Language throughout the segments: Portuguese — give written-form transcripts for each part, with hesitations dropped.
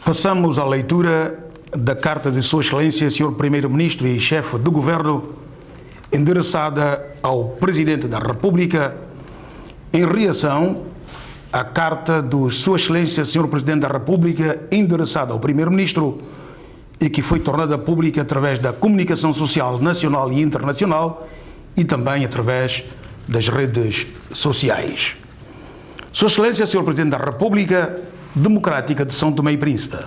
Passamos à leitura da carta de Sua Excelência, Sr. Primeiro-Ministro e Chefe do Governo, endereçada ao Presidente da República, em reação à carta de Sua Excelência, Sr. Presidente da República, endereçada ao Primeiro-Ministro e que foi tornada pública através da comunicação social nacional e internacional e também através das redes sociais. Sua Excelência, Sr. Presidente da República Democrática de São Tomé e Príncipe.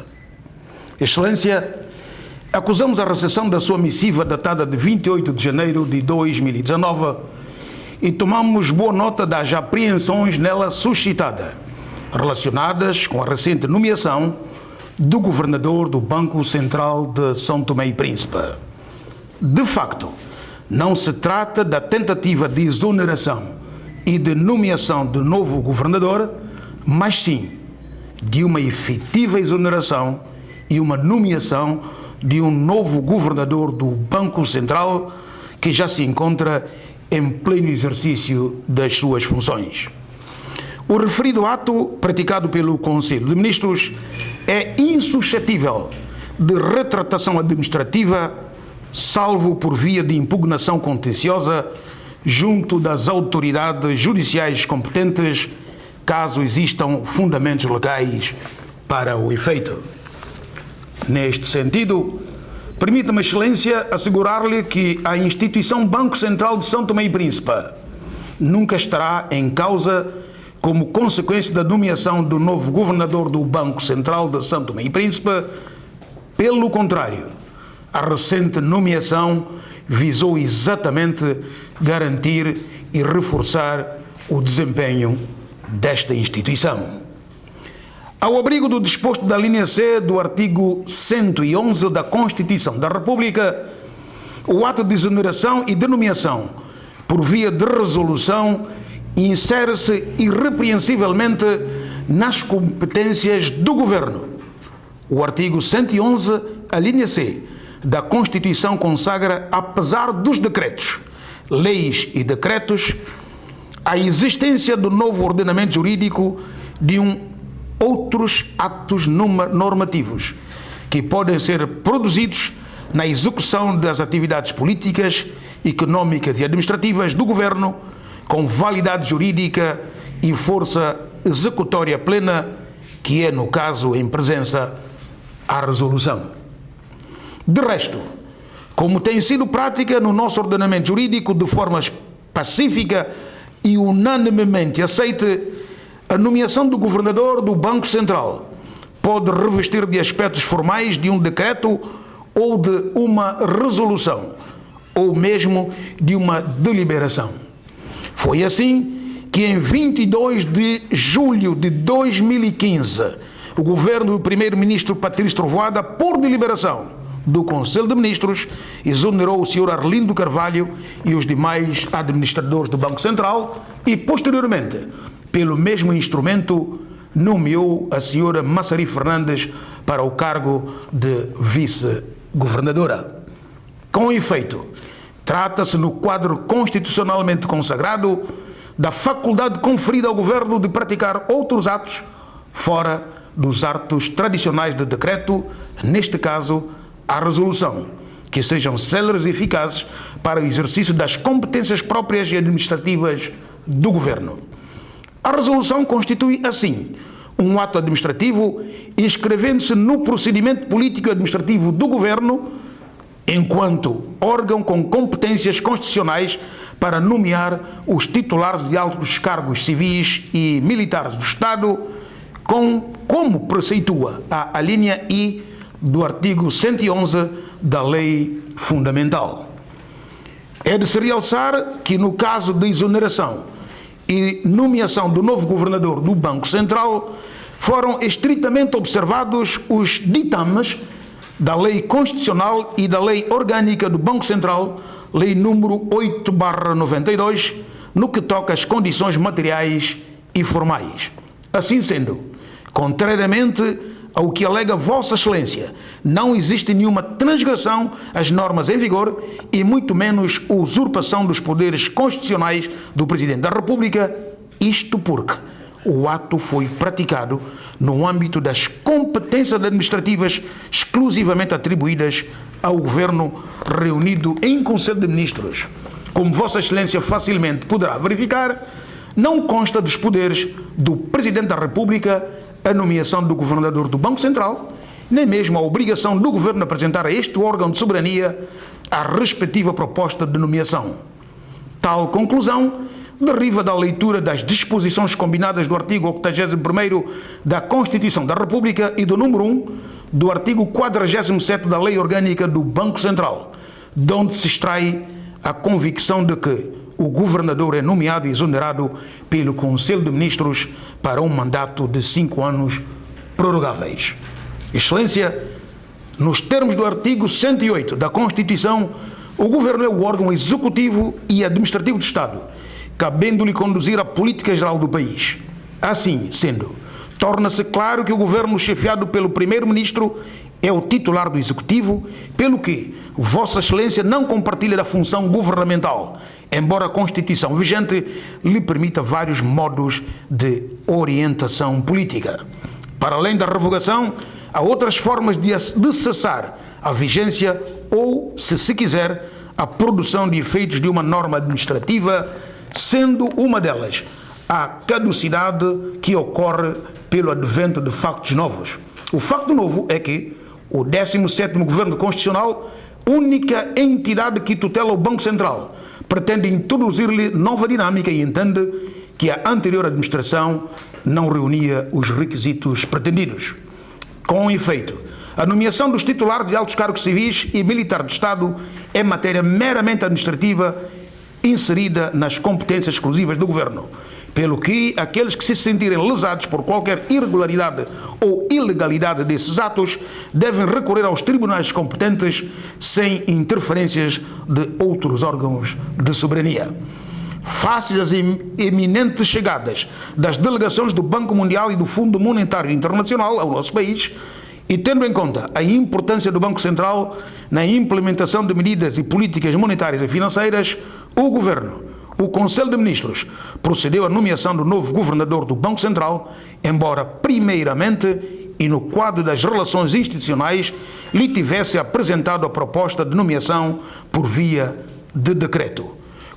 Excelência, acusamos a recepção da sua missiva datada de 28 de janeiro de 2019 e tomamos boa nota das apreensões nela suscitadas, relacionadas com a recente nomeação do governador do Banco Central de São Tomé e Príncipe. De facto, não se trata da tentativa de exoneração e de nomeação de novo governador, mas sim de uma efetiva exoneração e uma nomeação de um novo governador do Banco Central que já se encontra em pleno exercício das suas funções. O referido ato, praticado pelo Conselho de Ministros, é insuscetível de retratação administrativa, salvo por via de impugnação contenciosa junto das autoridades judiciais competentes, caso existam fundamentos legais para o efeito. Neste sentido, permita-me, Excelência, assegurar-lhe que a instituição Banco Central de São Tomé e Príncipe nunca estará em causa como consequência da nomeação do novo governador do Banco Central de São Tomé e Príncipe. Pelo contrário, a recente nomeação visou exatamente garantir e reforçar o desempenho desta instituição. Ao abrigo do disposto da linha C do artigo 111 da Constituição da República, o ato de exoneração e de nomeação por via de resolução insere-se irrepreensivelmente nas competências do Governo. O artigo 111, a linha C da Constituição consagra, apesar dos decretos, leis e decretos, a existência do novo ordenamento jurídico de outros atos normativos que podem ser produzidos na execução das atividades políticas, económicas e administrativas do Governo com validade jurídica e força executória plena, que é, no caso, em presença, a resolução. De resto, como tem sido prática no nosso ordenamento jurídico de forma pacífica e unanimemente aceite, a nomeação do governador do Banco Central pode revestir de aspectos formais de um decreto ou de uma resolução, ou mesmo de uma deliberação. Foi assim que em 22 de julho de 2015, o governo do primeiro-ministro Patrício Trovoada, por deliberação do Conselho de Ministros, exonerou o Sr. Arlindo Carvalho e os demais administradores do Banco Central e, posteriormente, pelo mesmo instrumento, nomeou a Sra. Massari Fernandes para o cargo de vice-governadora. Com efeito, trata-se, no quadro constitucionalmente consagrado, da faculdade conferida ao Governo de praticar outros atos fora dos atos tradicionais de decreto, neste caso, a resolução, que sejam céleres e eficazes para o exercício das competências próprias e administrativas do Governo. A resolução constitui, assim, um ato administrativo inscrevendo-se no procedimento político e administrativo do Governo enquanto órgão com competências constitucionais para nomear os titulares de altos cargos civis e militares do Estado, como preceitua a linha I do artigo 111 da Lei Fundamental. É de se realçar que, no caso de exoneração e nomeação do novo governador do Banco Central, foram estritamente observados os ditames da Lei Constitucional e da Lei Orgânica do Banco Central, Lei número 8/92, no que toca às condições materiais e formais. Assim sendo, contrariamente ao que alega Vossa Excelência, não existe nenhuma transgressão às normas em vigor e muito menos usurpação dos poderes constitucionais do Presidente da República, isto porque o ato foi praticado no âmbito das competências administrativas exclusivamente atribuídas ao Governo reunido em Conselho de Ministros. Como Vossa Excelência facilmente poderá verificar, não consta dos poderes do Presidente da República a nomeação do Governador do Banco Central, nem mesmo a obrigação do Governo apresentar a este órgão de soberania a respectiva proposta de nomeação. Tal conclusão deriva da leitura das disposições combinadas do artigo 81º da Constituição da República e do número 1 do artigo 47º da Lei Orgânica do Banco Central, de onde se extrai a convicção de que o governador é nomeado e exonerado pelo Conselho de Ministros para um mandato de 5 anos prorrogáveis. Excelência, nos termos do artigo 108 da Constituição, o Governo é o órgão executivo e administrativo do Estado, cabendo-lhe conduzir a política geral do país. Assim sendo, torna-se claro que o Governo chefiado pelo Primeiro-Ministro é o titular do Executivo, pelo que Vossa Excelência não compartilha da função governamental, embora a Constituição vigente lhe permita vários modos de orientação política. Para além da revogação, há outras formas de cessar a vigência ou, se quiser, a produção de efeitos de uma norma administrativa, sendo uma delas a caducidade que ocorre pelo advento de factos novos. O facto novo é que o 17º Governo Constitucional, única entidade que tutela o Banco Central, pretende introduzir-lhe nova dinâmica e entende que a anterior administração não reunia os requisitos pretendidos. Com efeito, a nomeação dos titulares de altos cargos civis e militares do Estado é matéria meramente administrativa inserida nas competências exclusivas do Governo, pelo que aqueles que se sentirem lesados por qualquer irregularidade ou ilegalidade desses atos devem recorrer aos tribunais competentes sem interferências de outros órgãos de soberania. Face às eminentes chegadas das delegações do Banco Mundial e do Fundo Monetário Internacional ao nosso país, e tendo em conta a importância do Banco Central na implementação de medidas e políticas monetárias e financeiras, o Governo, o Conselho de Ministros, procedeu à nomeação do novo Governador do Banco Central, embora primeiramente e no quadro das relações institucionais lhe tivesse apresentado a proposta de nomeação por via de decreto.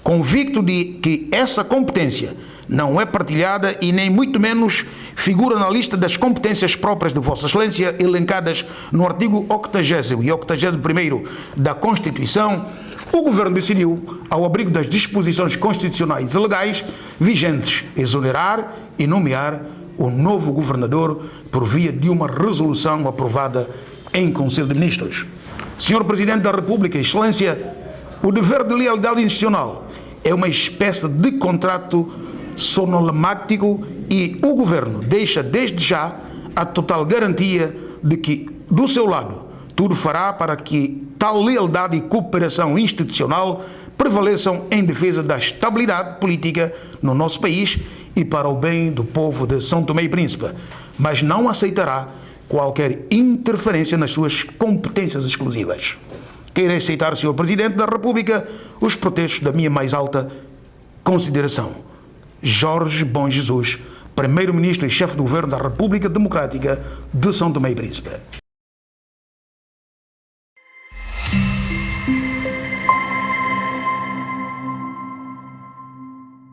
Convicto de que essa competência não é partilhada e nem muito menos figura na lista das competências próprias de Vossa Excelência, elencadas no artigo 80º e 81º da Constituição, o Governo decidiu, ao abrigo das disposições constitucionais e legais vigentes, exonerar e nomear o novo Governador por via de uma resolução aprovada em Conselho de Ministros. Senhor Presidente da República, Excelência, o dever de lealdade institucional é uma espécie de contrato sonolemático e o Governo deixa desde já a total garantia de que, do seu lado, tudo fará para que tal lealdade e cooperação institucional prevaleçam em defesa da estabilidade política no nosso país e para o bem do povo de São Tomé e Príncipe, mas não aceitará qualquer interferência nas suas competências exclusivas. Quero aceitar, Sr. Presidente da República, os protestos da minha mais alta consideração. Jorge Bom Jesus, Primeiro-Ministro e Chefe do Governo da República Democrática de São Tomé e Príncipe.